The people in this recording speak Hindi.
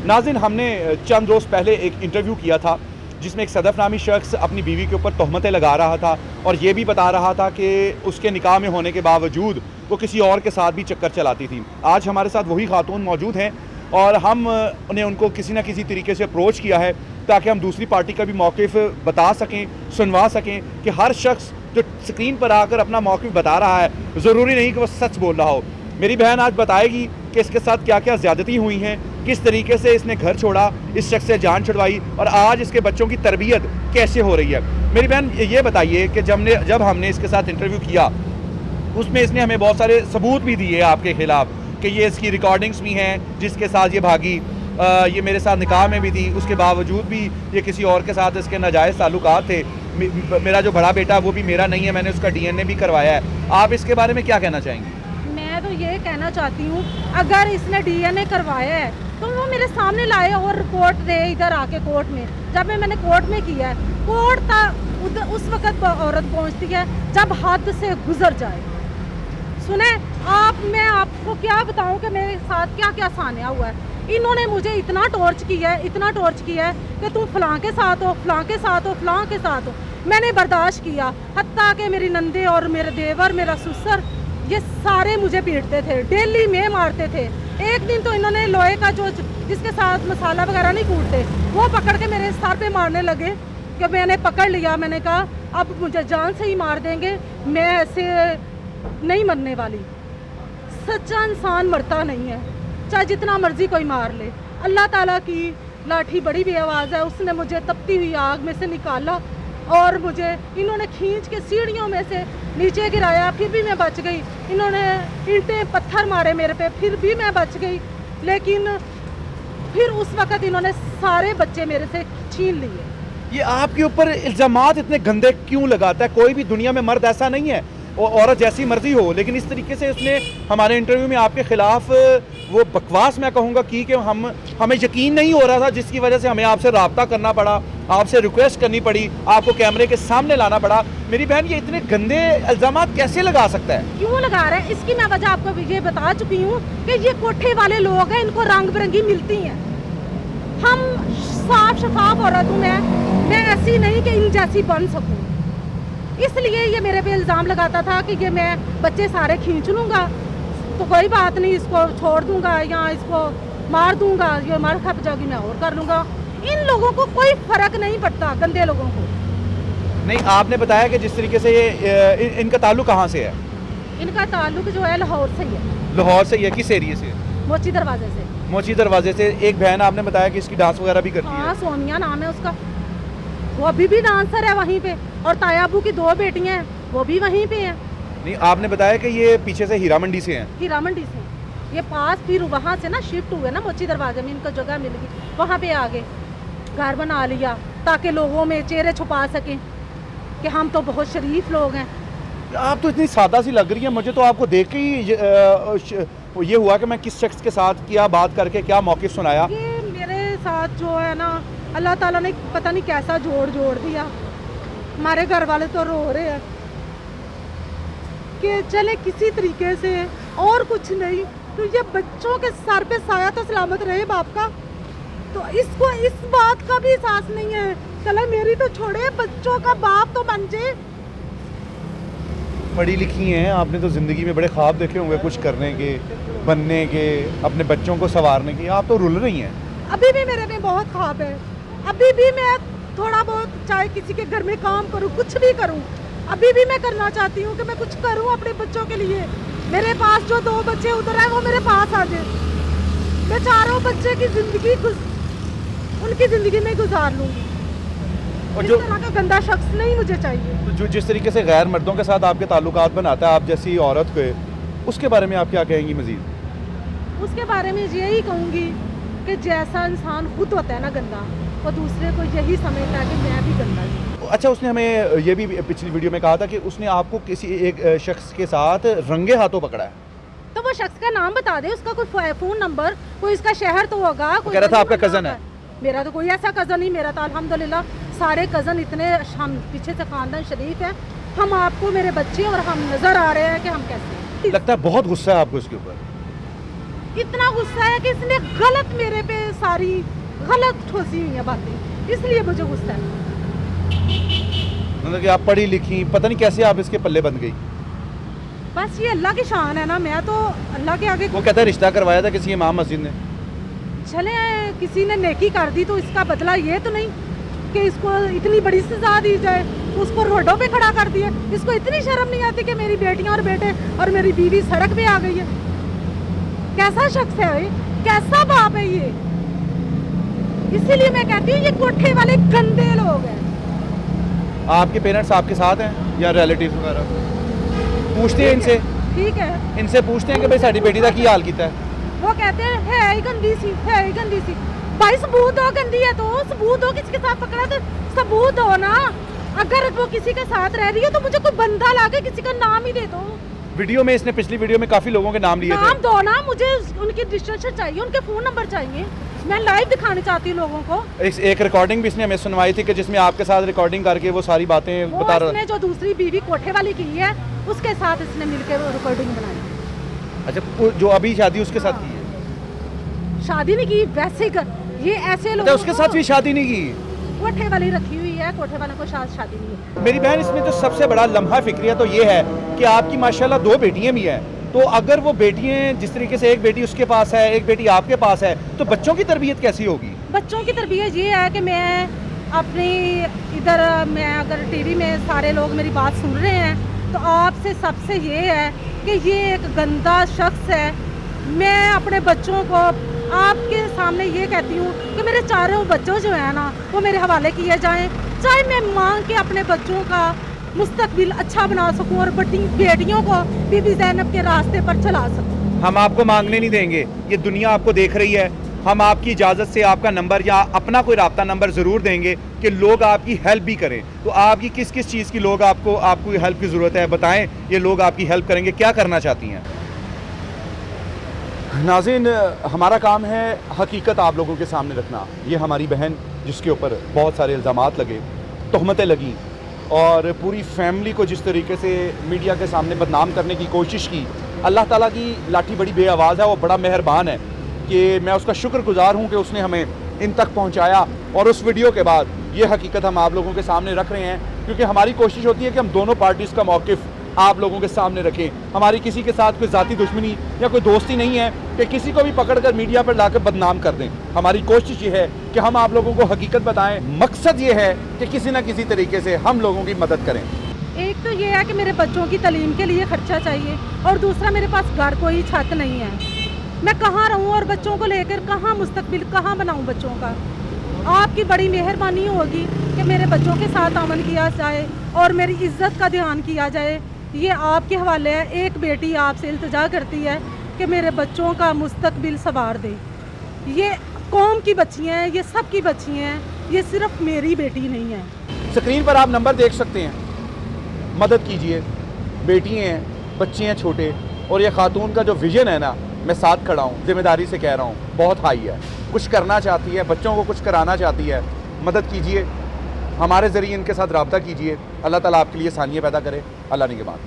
नाज़रीन, हमने चंद रोज़ पहले एक इंटरव्यू किया था जिसमें एक सदफ नामी शख्स अपनी बीवी के ऊपर तहमतें लगा रहा था और ये भी बता रहा था कि उसके निकाह में होने के बावजूद वो किसी और के साथ भी चक्कर चलाती थी। आज हमारे साथ वही खातून मौजूद हैं और हमने उनको किसी न किसी तरीके से अप्रोच किया है ताकि हम दूसरी पार्टी का भी मौक़िफ़ बता सकें, सुनवा सकें कि हर शख्स जो स्क्रीन पर आकर अपना मौक़िफ़ बता रहा है ज़रूरी नहीं कि वो सच बोल रहा हो। मेरी बहन आज बताएगी कि इसके साथ क्या क्या ज़्यादती हुई हैं, किस तरीके से इसने घर छोड़ा, इस शख्स से जान छुड़वाई और आज इसके बच्चों की तरबियत कैसे हो रही है। मेरी बहन ये बताइए कि जब हमने इसके साथ इंटरव्यू किया उसमें इसने हमें बहुत सारे सबूत भी दिए आपके ख़िलाफ़ कि ये इसकी रिकॉर्डिंग्स भी हैं जिसके साथ ये भागी, ये मेरे साथ निकाह में भी थी, उसके बावजूद भी ये किसी और के साथ इसके नाजायज़ ताल्लुकात थे। मेरा जो बड़ा बेटा वो भी मेरा नहीं है, मैंने उसका DNA भी करवाया है। आप इसके बारे में क्या कहना चाहेंगी? मैं तो ये कहना चाहती हूँ, अगर इसने DNA करवाया है तो वो मेरे सामने लाए और रिपोर्ट दे इधर आके कोर्ट में। जब मैंने कोर्ट में किया है, कोर्ट था उस वक्त औरत पहुँचती है जब हद से गुजर जाए। सुने आप, मैं आपको क्या बताऊं कि मेरे साथ क्या क्या सान्या हुआ है। इन्होंने मुझे इतना टॉर्च किया है, इतना टॉर्च किया है कि तुम फलां के साथ हो, फलां के साथ हो, फलां के साथ हो। मैंने बर्दाश्त किया, हत्ता कि मेरी नंदे और मेरे देवर, मेरा ससुर, ये सारे मुझे पीटते थे, डेली में मारते थे। एक दिन तो इन्होंने लोहे का जो जिसके साथ मसाला वगैरह नहीं कूटते वो पकड़ के मेरे सर पे मारने लगे कि मैंने पकड़ लिया। मैंने कहा अब मुझे जान से ही मार देंगे, मैं ऐसे नहीं मरने वाली। सच्चा इंसान मरता नहीं है, चाहे जितना मर्जी कोई मार ले। अल्लाह ताला की लाठी बड़ी बेआवाज़ है, उसने मुझे तपती हुई आग में से निकाला और मुझे इन्होंने खींच के सीढ़ियों में से नीचे गिराया, फिर भी मैं बच गई। इन्होंने ईंटें पत्थर मारे मेरे पे, फिर भी मैं बच गई। लेकिन फिर उस वक़्त इन्होंने सारे बच्चे मेरे से छीन लिए। ये आपके ऊपर इल्ज़ामात इतने गंदे क्यों लगाता है? कोई भी दुनिया में मर्द ऐसा नहीं है, औरत जैसी मर्जी हो, लेकिन इस तरीके से उसने हमारे इंटरव्यू में आपके ख़िलाफ़ वो बकवास मैं कहूँगा की कि हमें यकीन नहीं हो रहा था, जिसकी वजह से हमें आपसे रब्ता करना पड़ा, आपसे रिक्वेस्ट करनी पड़ी, आपको कैमरे के सामने लाना पड़ा। मेरी बहन, ये इतने गंदे इल्ज़ामात कैसे लगा सकता है? क्यों लगा रहा है? इसकी मैं वजह आपको ये बता चुकी हूँ कि ये कोठे वाले लोग हैं, इनको रंग बिरंगी मिलती हैं। हम साफ शफाफ औरत हूँ, मैं ऐसी नहीं कि इन जैसी बन सकूँ। इसलिए ये मेरे पे इल्ज़ाम लगाता था कि ये मैं बच्चे सारे खींच लूँगा तो कोई बात नहीं, इसको छोड़ दूँगा या इसको मार दूँगा, ये मार खप जाओगी मैं और कर लूँगा। इन लोगों को कोई फ़र्क नहीं पड़ता, गंदे लोगों को। नहीं, आपने बताया कि जिस तरीके से ये इनका ताल्लुक कहाँ से है? इनका ताल्लुक जो है लाहौर से ही है। लाहौर से? ये किस एरिए से? मोची दरवाजे से। मोची दरवाजे से। एक बहन आपने बताया कि इसकी डांस वगैरह भी करती है। हाँ, सोनिया नाम है उसका, वो अभी भी डांसर है वहीं पे। और तायाबू की 2 बेटियां हैं, वो भी वहीं पे हैं। नहीं, आपने बताया कि ये पीछे से हीरा मंडी से हैं। हीरा मंडी से ये पास, फिर वहाँ से ना शिफ्ट हुए ना मोची दरवाजे में, इनको जगह मिल गई, वहाँ पे आगे घर बना लिया ताकि लोगों में चेहरे छुपा सकें कि हम तो बहुत शरीफ लोग हैं। आप तो इतनी सादा सी लग रही है, मुझे तो आपको देख के ही ये हुआ कि मैं किस शख्स के साथ क्या बात करके क्या मौक़िफ़ सुनाया। ये मेरे साथ जो है ना, अल्लाह ताला ने पता नहीं कैसा जोड़ दिया। हमारे घर वाले तो रो रहे हैं कि चले किसी तरीके से, और कुछ नहीं तो ये बच्चों के सर पे साया तो सलामत रहे बाप का। तो इसको इस बात का भी एहसास नहीं है, चले मेरी तो छोड़े, बच्चों का बाप तो बन जाए। पढ़ी लिखी हैं, आपने तो ज़िंदगी में बड़े ख्वाब देखे होंगे कुछ करने के, बनने के, अपने बच्चों को संवारने के। आप तो रुल रही हैं। अभी भी मेरे में बहुत ख्वाब है, अभी भी मैं थोड़ा बहुत चाहे किसी के घर में काम करूं, कुछ भी करूं, अभी भी मैं करना चाहती हूं कि मैं कुछ करूं अपने बच्चों के लिए। मेरे पास जो 2 बच्चे उधर हैं वो मेरे पास आ जाए, मैं चारों बच्चे की ज़िंदगी उनकी ज़िंदगी में गुजार लूँगी। और इस तरह का गंदा शख्स नहीं मुझे चाहिए। तो जो जिस तरीके से गैर मर्दों के साथ आपके ताल्लुकात बनाता है आप जैसी औरत के, उसके बारे में आप क्या कहेंगी मज़ीद? उसके बारे में यही कहूँगी कि जैसा इंसान खुद होता है ना गंदा, वो दूसरे को यही समझता है कि मैं भी गंदा हूँ। अच्छा, उसने हमें ये भी पिछली वीडियो में कहा था कि उसने आपको किसी एक शख्स के साथ रंगे हाथों पकड़ा है। तो वो शख्स का नाम बता दे, उसका कोई फ़ोन नंबर, कोई इसका शहर तो होगा। कह रहा था आपका कज़न है। मेरा तो कोई ऐसा कज़न नहीं, मेरा तो अल्हम्दुलिल्लाह सारे कज़न इतने, हम पीछे से ख़ानदान शरीफ है। हम आपको मेरे बच्चे और हम नज़र आ रहे हैं कि हम कैसे। लगता है बहुत गुस्सा है आपको इसके ऊपर। इतना गुस्सा है कि इसने गलत मेरे पे सारी गलत ठोसी हुई है बातें, इसलिए मुझे गुस्सा है। मतलब कि आप पढ़ी लिखी, पता नहीं कैसे आप इसके पल्ले बन गई। बस ये अल्लाह की शान है ना, मैं तो अल्लाह के आगे। वो कहता है रिश्ता करवाया था किसी इमाम मस्जिद ने। चले किसी ने नेकी कर दी तो इसका बदला ये तो नहीं कि इसको इतनी बड़ी सजा दी जाए, उसको रोडों पे खड़ा कर दिया। इसको इतनी शर्म नहीं आती कि मेरी बेटियां और बेटे और मेरी बीवी सड़क पे आ गई है। कैसा शख्स है ये, कैसा बाप है ये। इसीलिए मैं कहती हूँ ये कोठे वाले गंदे लोग हैं। आपके पेरेंट्स आपके साथ हैं या रिलेटिव्स वगैरह? पूछते हैं इनसे, ठीक है, इनसे पूछते हैं कि भाई साड़ी बेटी का की हाल किया है। वो कहते हैं है ही गंदी सी, है ही गंदी सी। भाई सबूत दो, गंदी है तो सबूत दो, किसी के साथ पकड़ा तो सबूत दो ना। अगर वो किसी के साथ रह रही है तो मुझे कोई बंदा लाके किसी का नाम ही दे दो। वीडियो में इसने पिछली वीडियो में काफी लोगों के नाम लिए थे। नाम दो ना, मुझे उनकी डिस्टेंस चाहिए, उनके फोन नंबर चाहिए। मैं लाइव दिखाना चाहती हूँ लोगों को। एक रिकॉर्डिंग भी इसने हमें सुनवाई थी कि जिसमें आपके साथ रिकॉर्डिंग करके वो सारी बातें बता रहा इसने जो दूसरी बीवी कोठे वाली की है उसके साथ इसने मिलकर रिकॉर्डिंग बनाई। अच्छा, जो अभी शादी उसके साथ की है? शादी नहीं की, वैसे कर ये ऐसे लोग उसके साथ भी शादी नहीं की? कोठे वाली रखी हुई है, कोठे वाले को शादी नहीं है। मेरी बहन, इसमें जो सबसे बड़ा लम्हा फिक्रिया तो ये है कि आपकी माशाल्लाह 2 बेटियां भी हैं। तो अगर वो बेटियां जिस तरीके से एक बेटी उसके पास है, एक बेटी आपके पास है, तो बच्चों की तरबियत कैसी होगी? बच्चों की तरबियत ये है कि मैं अपनी इधर, मैं अगर टीवी में सारे लोग मेरी बात सुन रहे हैं तो आपसे सबसे ये है कि ये एक गंदा शख्स है। मैं अपने बच्चों को आपके सामने ये कहती हूँ कि मेरे चारों बच्चों जो है ना वो मेरे हवाले किए जाएं, चाहे मैं मांग के अपने बच्चों का मुस्तकबिल अच्छा बना सकूं और बड़ी बेटियों को बीबी ज़ैनब के रास्ते पर चला सकूं। हम आपको मांगने नहीं देंगे, ये दुनिया आपको देख रही है। हम आपकी इजाज़त से आपका नंबर या अपना कोई राब्ता नंबर ज़रूर देंगे कि लोग आपकी हेल्प भी करें। तो आपकी किस किस चीज़ की लोग आपको हेल्प की ज़रूरत है, बताएं, ये लोग आपकी हेल्प करेंगे। क्या करना चाहती हैं? नाज़रीन, हमारा काम है हकीकत आप लोगों के सामने रखना। ये हमारी बहन जिसके ऊपर बहुत सारे इल्ज़ामात लगे, तहमतें लगी और पूरी फैमिली को जिस तरीके से मीडिया के सामने बदनाम करने की कोशिश की, अल्लाह ताला की लाठी बड़ी बेआवाज़ है। वो बड़ा मेहरबान है कि मैं उसका शुक्रगुजार हूँ कि उसने हमें इन तक पहुँचाया। और उस वीडियो के बाद ये हकीकत हम आप लोगों के सामने रख रहे हैं, क्योंकि हमारी कोशिश होती है कि हम दोनों पार्टीज़ का मौक़िफ़ आप लोगों के सामने रखें। हमारी किसी के साथ कोई ज़ाती दुश्मनी या कोई दोस्ती नहीं है कि किसी को भी पकड़कर मीडिया पर लाकर बदनाम कर दें। हमारी कोशिश ये है कि हम आप लोगों को हकीकत बताएं। मकसद ये है कि किसी न किसी तरीके से हम लोगों की मदद करें। एक तो ये है कि मेरे बच्चों की तालीम के लिए खर्चा चाहिए और दूसरा मेरे पास घर कोई छत नहीं है। मैं कहाँ रहूँ और बच्चों को लेकर कहाँ मुस्तकबिल कहाँ बनाऊँ बच्चों का। आपकी बड़ी मेहरबानी होगी कि मेरे बच्चों के साथ अमन किया जाए और मेरी इज्जत का ध्यान किया जाए। ये आपके हवाले है। एक बेटी आपसे इल्तिजा करती है कि मेरे बच्चों का मुस्तकबिल संवार दे। ये कौम की बच्चियाँ हैं, ये सब की बच्चियाँ हैं, ये सिर्फ मेरी बेटी नहीं है। स्क्रीन पर आप नंबर देख सकते हैं, मदद कीजिए। बेटियाँ हैं, बच्चे हैं छोटे, और ये खातून का जो विजन है ना, मैं साथ खड़ा हूँ, जिम्मेदारी से कह रहा हूँ, बहुत हाई है। कुछ करना चाहती है, बच्चों को कुछ कराना चाहती है, मदद कीजिए। हमारे ज़रिए इनके साथ रब्ता कीजिए। अल्लाह ताला आपके लिए आसानियाँ पैदा करे। अल्लाह निगहबान।